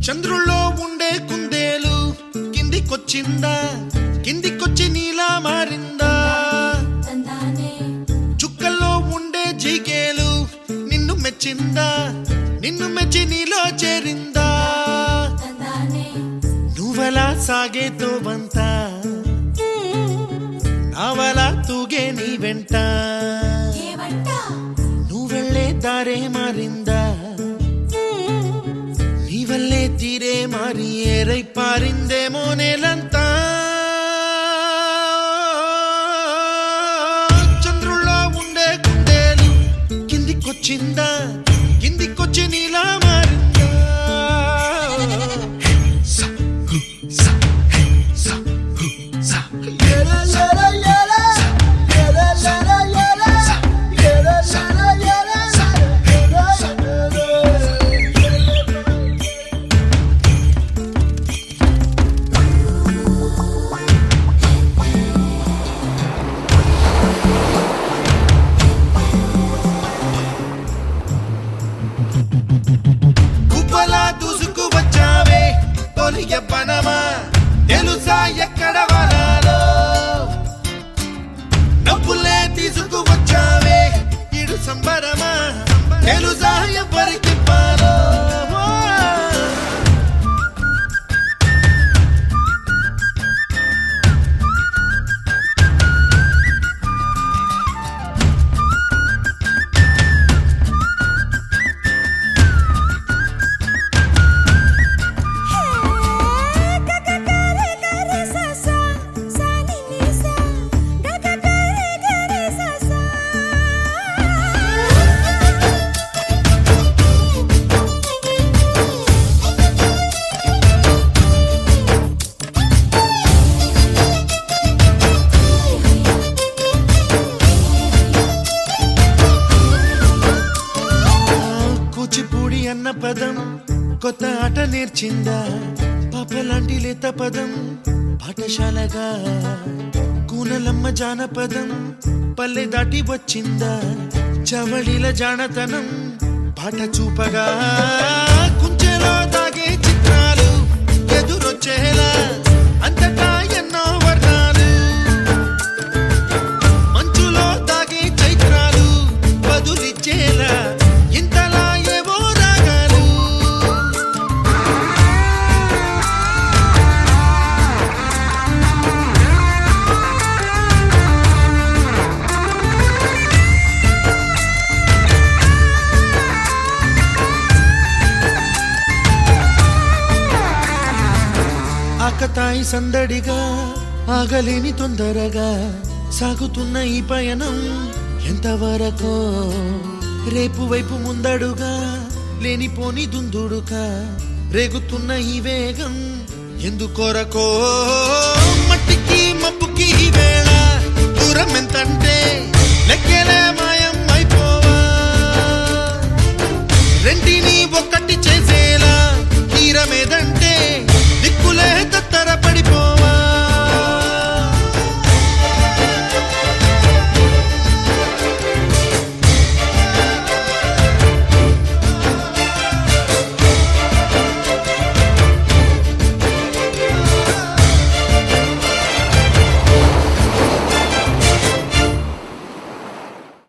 చంద్రుల్లో ఉండే కుందేలు కిందికొచ్చిందా, కిందికొచ్చి నీలా మారిందా? చుక్కల్లో ఉండే జిగేలు నిన్ను మెచ్చిందా, నిన్ను మెచ్చి నీలో చేరిందా? నువ్వలా సాగే తోవంత నావలా తూగే నీ వెంట, నువ్వెళ్ళే దారే మారిందా, నీ వల్లే తీరే మారి ఏరై పారిందేమో నేలంతా. చంద్రుల్లో ఉండే కుందేలు కిందికొచ్చిందా, కిందికొచ్చి నీలా మారిందా? దూసుకు వచ్చావే తొలి యవ్వనమా, తెలుసా ఎక్కడ వనాలో? నవ్వులే తీసుకు వచ్చావే ఇడు సంబరమా, తెలుసా ఎవరికి పాలో? కూచిపూడి అన్న పదం కొత్త ఆట నేర్చిందా, పాపలాంటి లేత పదం పాఠశాలగా? కూనలమ్మ జానపదం పల్లె దాటి వచ్చిందా, చవళిల జానతనం పాట చూపగా? కుంచెలో దాగే చిత్రాలు ఎదురొచ్చేలా అంతటా ఎన్నో వర్ణాలు, మంచులో దాగే చైత్రాలు బదులిచ్చేలా ఇంతలా ఏవో రాగాలు. ఆకతాయి సందడిగా ఆగలేని తొందరగా సాగుతున్న ఈ పయనం ఎంతవరకో? రేపు వైపు ముందడుగా లేనిపోని దుందుడుగా రేగుతున్న ఈ వేగం ఎందుకొరకో? మట్టికి మబ్బుకి వేళ దూరం ఎంతంటే లెక్కలే మాయం అయిపోవా, రెంటిని